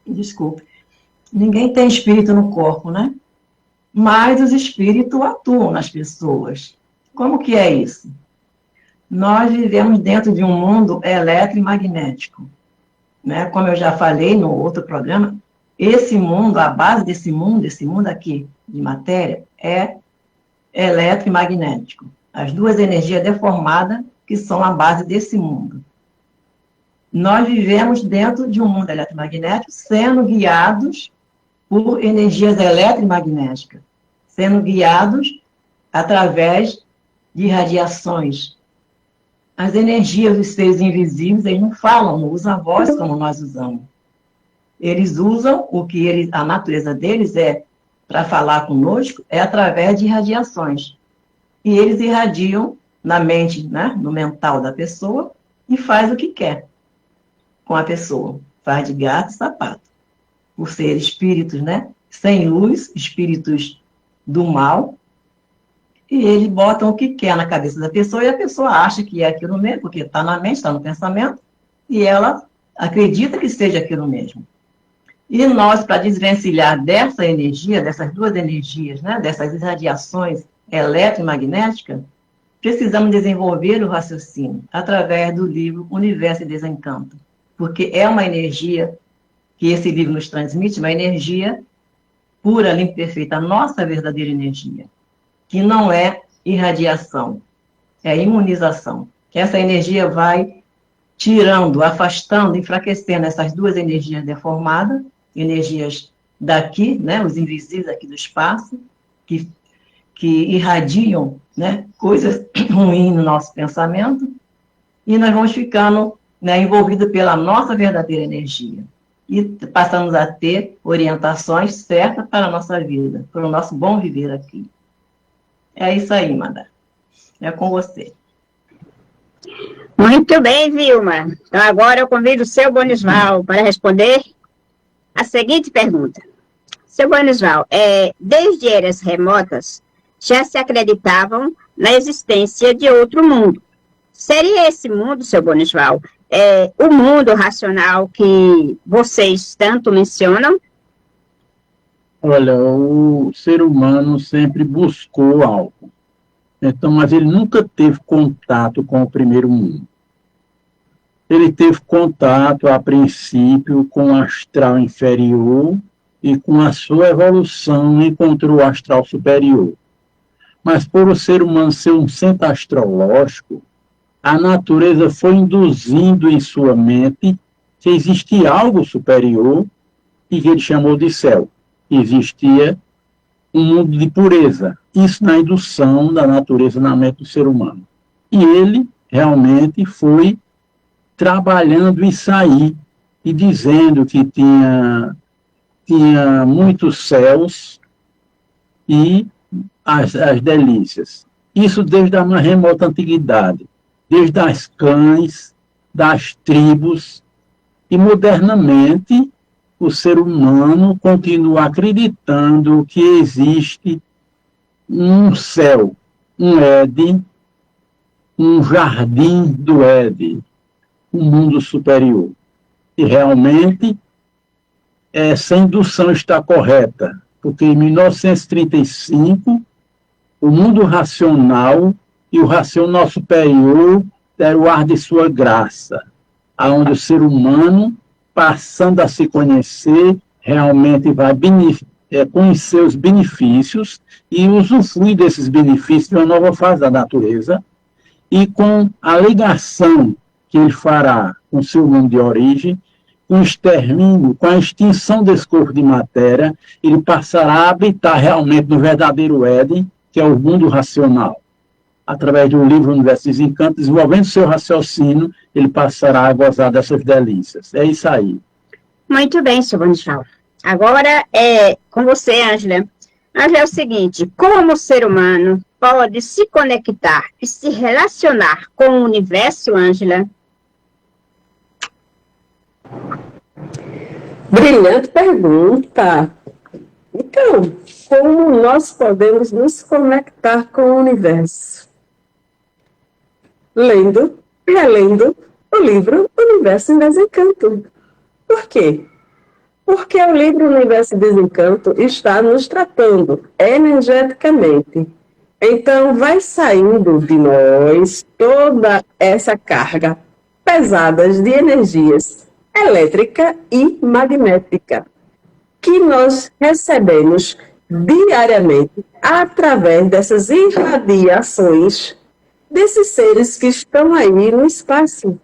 Speaker 4: Desculpe. Ninguém tem espírito no corpo, né? Mas os espíritos atuam nas pessoas. Como que é isso? Nós vivemos dentro de um mundo eletromagnético, né? Como eu já falei no outro programa, esse mundo, a base desse mundo aqui de matéria, é eletromagnético. As duas energias deformadas que são a base desse mundo. Nós vivemos dentro de um mundo eletromagnético, sendo guiados por energias eletromagnéticas, sendo guiados através de radiações. As energias dos seres invisíveis, eles não falam, não usam a voz como nós usamos. Eles usam o que a natureza deles é para falar conosco, é através de radiações. E eles irradiam na mente, né, no mental da pessoa, e faz o que quer com a pessoa. Faz de gato e sapato. Por ser espíritos, né, sem luz, espíritos do mal, e eles botam o que quer na cabeça da pessoa, e a pessoa acha que é aquilo mesmo, porque está na mente, está no pensamento, e ela acredita que seja aquilo mesmo. E nós, para desvencilhar dessa energia, dessas duas energias, né, dessas irradiações eletromagnéticas, precisamos desenvolver o raciocínio através do livro Universo em Desencanto, porque é uma energia que esse livro nos transmite, uma energia pura, limpa e perfeita, a nossa verdadeira energia, que não é irradiação, é imunização. Essa energia vai tirando, afastando, enfraquecendo essas duas energias deformadas, energias daqui, né, os invisíveis aqui do espaço, que irradiam, né, coisas ruins no nosso pensamento, e nós vamos ficando, né, envolvidos pela nossa verdadeira energia. E passamos a ter orientações certas para a nossa vida, para o nosso bom viver aqui. É isso aí, Madá. É com você.
Speaker 2: Muito bem, Vilma. Então agora eu convido o seu Bonisval para responder a seguinte pergunta. Seu Bonisval, desde eras remotas, já se acreditavam na existência de outro mundo. Seria esse mundo, seu Bonisval, o mundo racional que vocês tanto mencionam?
Speaker 5: Olha, o ser humano sempre buscou algo. Então, mas ele nunca teve contato com o primeiro mundo. Ele teve contato, a princípio, com o astral inferior e com a sua evolução encontrou o astral superior. Mas por o ser humano ser um centro astrológico, a natureza foi induzindo em sua mente que existia algo superior e que ele chamou de céu. Existia um mundo de pureza. Isso na indução da natureza na mente do ser humano. E ele realmente foi trabalhando isso aí e dizendo que tinha muitos céus e as delícias. Isso desde a mais remota antiguidade, desde as cães, das tribos, e modernamente o ser humano continua acreditando que existe um céu, um Éden, um jardim do Éden, um mundo superior. E realmente essa indução está correta, porque em 1935 o mundo racional e o racional superior deram o ar de sua graça, aonde o ser humano, passando a se conhecer, realmente vai conhecer os benefícios e usufruir desses benefícios de uma nova fase da natureza, e com a ligação que ele fará com o seu mundo de origem, com o extermínio, com a extinção desse corpo de matéria, ele passará a habitar realmente no verdadeiro Éden, que é o mundo racional. Através do livro Universo dos Encantos, desenvolvendo seu raciocínio, ele passará a gozar dessas delícias. É isso aí.
Speaker 2: Muito bem, seu Bonisval. Agora é com você, Ângela. Ângela, é o seguinte, como o ser humano pode se conectar e se relacionar com o universo, Ângela?
Speaker 6: Brilhante pergunta. Então, como nós podemos nos conectar com o universo? Lendo, relendo o livro Universo em Desencanto. Por quê? Porque o livro Universo em Desencanto está nos tratando energeticamente. Então, vai saindo de nós toda essa carga pesada de energias elétrica e magnética que nós recebemos diariamente através dessas irradiações desses seres que estão aí no espaço.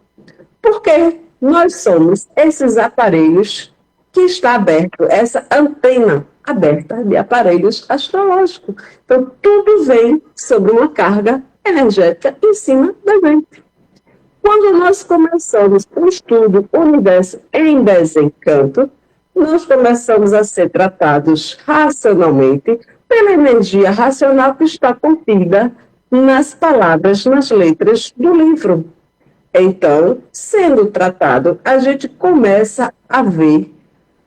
Speaker 6: Porque nós somos esses aparelhos que está aberto, essa antena aberta de aparelhos astrológicos. Então, tudo vem sobre uma carga energética em cima da gente. Quando nós começamos o estudo Universo em Desencanto, nós começamos a ser tratados racionalmente pela energia racional que está contida nas palavras, nas letras do livro. Então, sendo tratado, a gente começa a ver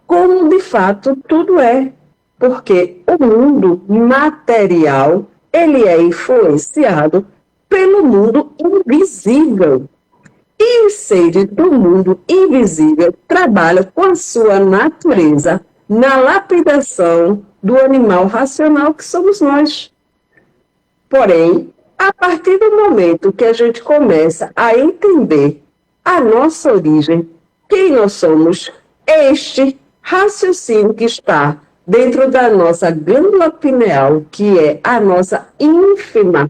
Speaker 6: como de fato tudo é, porque o mundo material, ele é influenciado pelo mundo invisível. E os seres do mundo invisível trabalham com a sua natureza na lapidação do animal racional que somos nós. Porém, a partir do momento que a gente começa a entender a nossa origem, quem nós somos, este raciocínio que está dentro da nossa glândula pineal, que é a nossa ínfima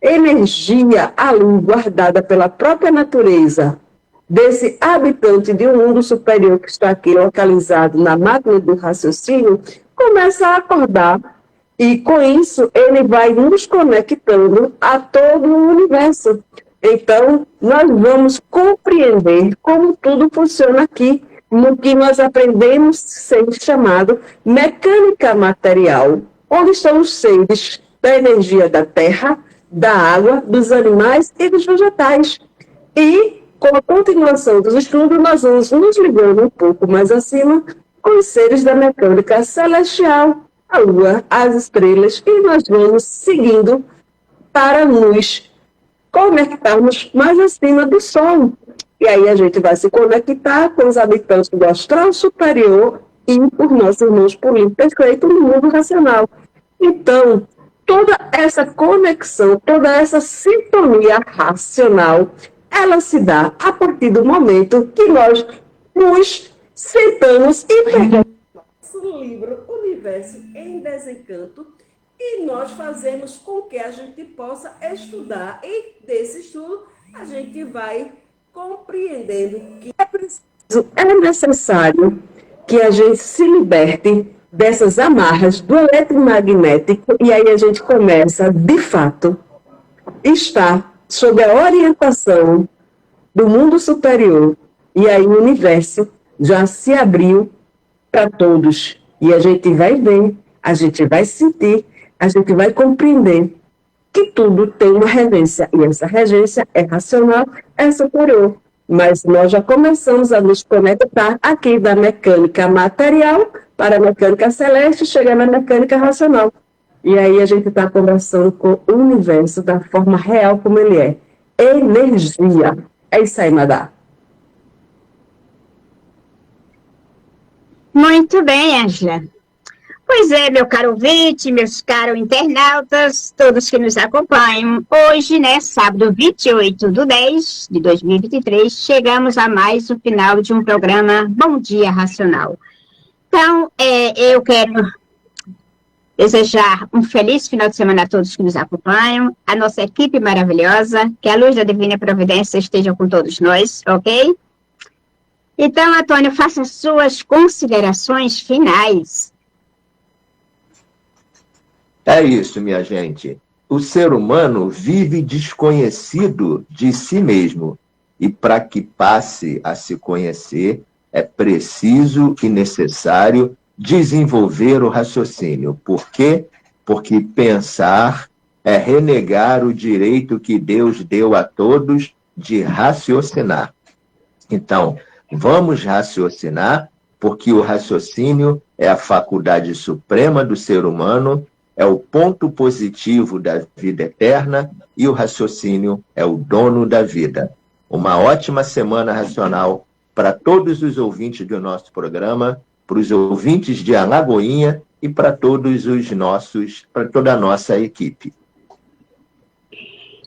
Speaker 6: energia ali guardada pela própria natureza, desse habitante de um mundo superior que está aqui localizado na máquina do raciocínio, começa a acordar. E com isso, ele vai nos conectando a todo o universo. Então, nós vamos compreender como tudo funciona aqui, no que nós aprendemos ser chamado mecânica material, onde estão os seres da energia da terra, da água, dos animais e dos vegetais. E, com a continuação dos estudos, nós vamos nos ligando um pouco mais acima com os seres da mecânica celestial, a Lua, as estrelas, e nós vamos seguindo para nos conectarmos mais acima do Sol. E aí a gente vai se conectar com os habitantes do astral superior e por nossos irmãos pulidos perfeitos no mundo racional. Então, toda essa conexão, toda essa sintonia racional, ela se dá a partir do momento que nós nos sentamos e pegamos nosso livro Universo em Desencanto e nós fazemos com que a gente possa estudar. E desse estudo a gente vai compreendendo que é necessário que a gente se liberte dessas amarras do eletromagnético e aí a gente começa, de fato, estar sob a orientação do mundo superior. E aí o universo já se abriu para todos. E a gente vai ver, a gente vai sentir, a gente vai compreender que tudo tem uma regência. E essa regência é racional, é superior. Mas nós já começamos a nos conectar aqui da mecânica material para a mecânica celeste, chegando à mecânica racional. E aí a gente está conversando com o universo da forma real como ele é. Energia. É isso aí, Madá.
Speaker 2: Muito bem, Ângela. Pois é, meu caro ouvinte, meus caros internautas, todos que nos acompanham. Hoje, né, sábado 28/10/2023, chegamos a mais o final de um programa Bom Dia Racional. Então, eu quero desejar um feliz final de semana a todos que nos acompanham, a nossa equipe maravilhosa, que a luz da Divina Providência esteja com todos nós, ok? Então, Antônio, faça suas considerações finais.
Speaker 3: É isso, minha gente. O ser humano vive desconhecido de si mesmo. E para que passe a se conhecer, é preciso e necessário desenvolver o raciocínio. Por quê? Porque pensar é renegar o direito que Deus deu a todos de raciocinar. Então, vamos raciocinar, porque o raciocínio é a faculdade suprema do ser humano, é o ponto positivo da vida eterna e o raciocínio é o dono da vida. Uma ótima semana racional para todos os ouvintes do nosso programa, para os ouvintes de Alagoinha e para todos os nossos, para toda a nossa equipe.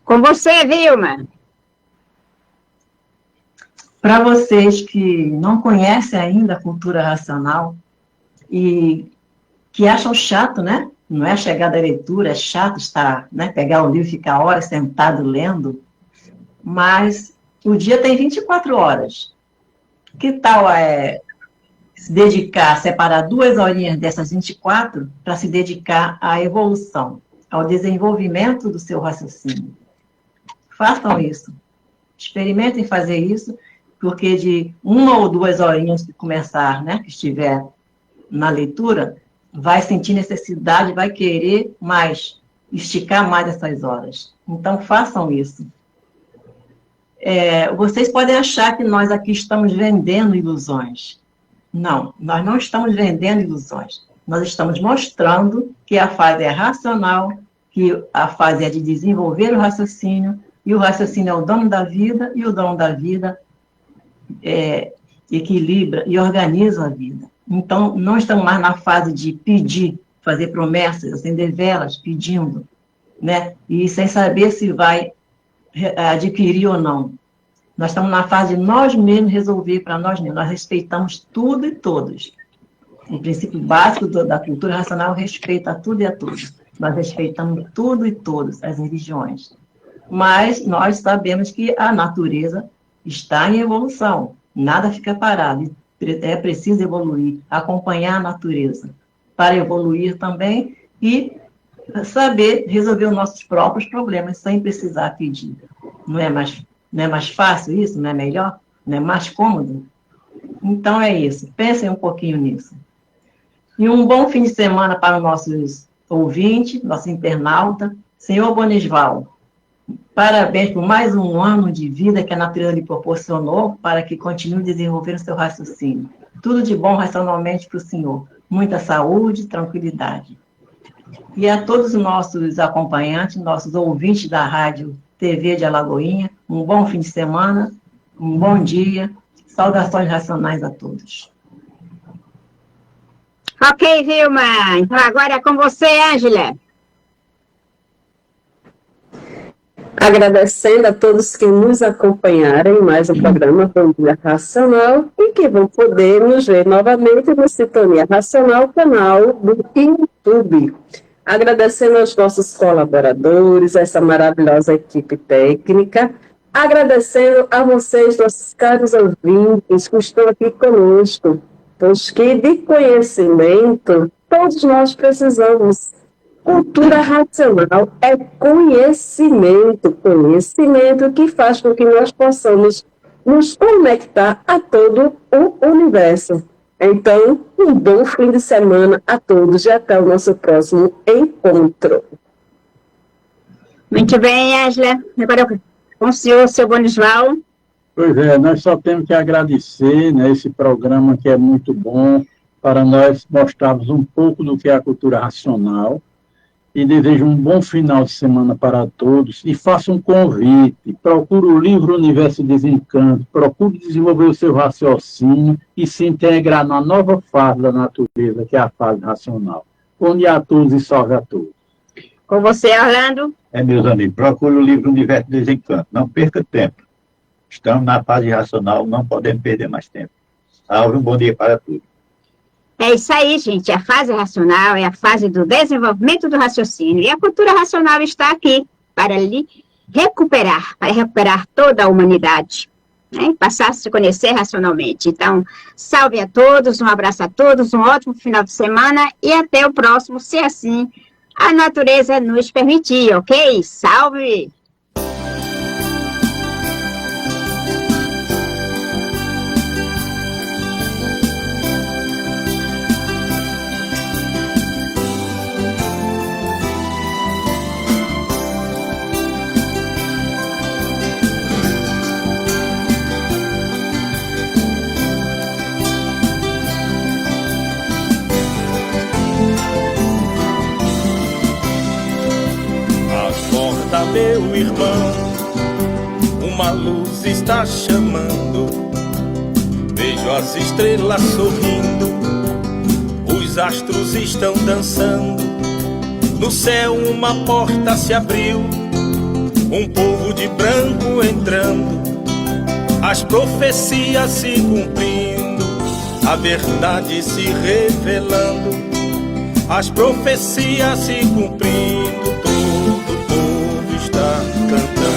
Speaker 2: Com você, Vilma.
Speaker 4: Para vocês que não conhecem ainda a cultura racional e que acham chato, né? Não é chegar da leitura, é chato estar, né? Pegar o livro e ficar horas sentado lendo, mas o dia tem 24 horas. Que tal se dedicar, separar 2 horinhas dessas 24 para se dedicar à evolução, ao desenvolvimento do seu raciocínio? Façam isso. Experimentem fazer isso, porque de 1 ou 2 horinhas que começar, né, que estiver na leitura, vai sentir necessidade, vai querer mais, esticar mais essas horas. Então, façam isso. Vocês podem achar que nós aqui estamos vendendo ilusões. Não, nós não estamos vendendo ilusões. Nós estamos mostrando que a fase é racional, que a fase é de desenvolver o raciocínio, e o raciocínio é o dono da vida, e o dono da vida equilibra e organiza a vida. Então, não estamos mais na fase de pedir, fazer promessas, acender velas, pedindo, né? E sem saber se vai adquirir ou não. Nós estamos na fase de nós mesmos resolver para nós mesmos. Nós respeitamos tudo e todos. O princípio básico da cultura racional respeita a tudo e a todos. Nós respeitamos tudo e todos, as religiões. Mas nós sabemos que a natureza está em evolução. Nada fica parado. É preciso evoluir, acompanhar a natureza, para evoluir também e saber resolver os nossos próprios problemas sem precisar pedir. Não é mais fácil isso? Não é melhor? Não é mais cômodo? Então é isso. Pensem um pouquinho nisso. E um bom fim de semana para os nossos ouvintes, nosso internauta. Senhor Bonisval, Parabéns por mais um ano de vida que a natureza lhe proporcionou para que continue desenvolvendo seu raciocínio. Tudo de bom racionalmente para o senhor. Muita saúde e tranquilidade. E a todos os nossos acompanhantes, nossos ouvintes da Rádio TV de Alagoinha, um bom fim de semana, um bom dia. Saudações racionais a todos.
Speaker 2: Ok, Vilma. Então agora é com você, Ângela.
Speaker 6: Agradecendo a todos que nos acompanharam em mais um programa Bom Dia Racional e que vão poder nos ver novamente no Sintonia Racional, canal do YouTube. Agradecendo aos nossos colaboradores, essa maravilhosa equipe técnica. Agradecendo a vocês, nossos caros ouvintes, que estão aqui conosco, pois que de conhecimento todos nós precisamos. Cultura racional é conhecimento que faz com que nós possamos nos conectar a todo o universo. Então, um bom fim de semana a todos e até o nosso próximo encontro.
Speaker 2: Muito bem, Ângela. Agora com o senhor, seu Bonisval.
Speaker 5: Pois é, nós só temos que agradecer, né, esse programa que é muito bom para nós mostrarmos um pouco do que é a cultura racional. E desejo um bom final de semana para todos e faço um convite, procure o livro Universo Desencanto, procure desenvolver o seu raciocínio e se integrar na nova fase da natureza, que é a fase racional. Bom dia a todos e salve a todos.
Speaker 2: Com você, Orlando.
Speaker 8: Meus amigos, procure o livro Universo Desencanto, não perca tempo. Estamos na fase racional, não podemos perder mais tempo. Salve, um bom dia para todos.
Speaker 2: É isso aí, gente. A fase racional é a fase do desenvolvimento do raciocínio. E a cultura racional está aqui para lhe recuperar, para recuperar toda a humanidade, né? Passar a se conhecer racionalmente. Então, salve a todos, um abraço a todos, um ótimo final de semana e até o próximo, se assim a natureza nos permitir, ok? Salve!
Speaker 7: Meu irmão, uma luz está chamando. Vejo as estrelas sorrindo, os astros estão dançando. No céu uma porta se abriu, um povo de branco entrando, as profecias se cumprindo, a verdade se revelando, as profecias se cumprindo. Cantando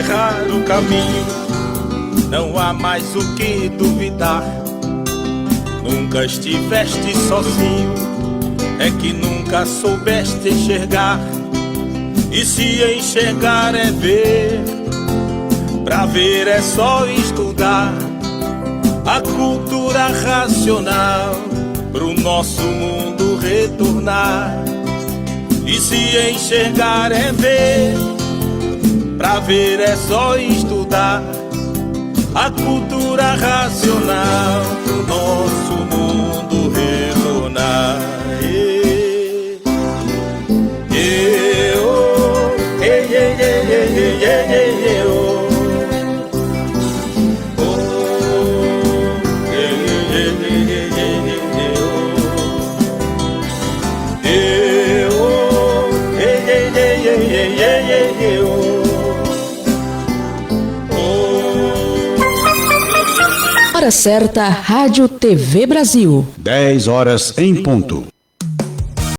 Speaker 7: errar o caminho, não há mais o que duvidar. Nunca estiveste sozinho, é que nunca soubeste enxergar. E se enxergar é ver, pra ver é só estudar a cultura racional, pro nosso mundo retornar. E se enxergar é ver, pra ver é só estudar a cultura racional, pro nosso mundo retornar.
Speaker 9: Hora certa, Rádio TV Brasil.
Speaker 10: 10 horas em ponto.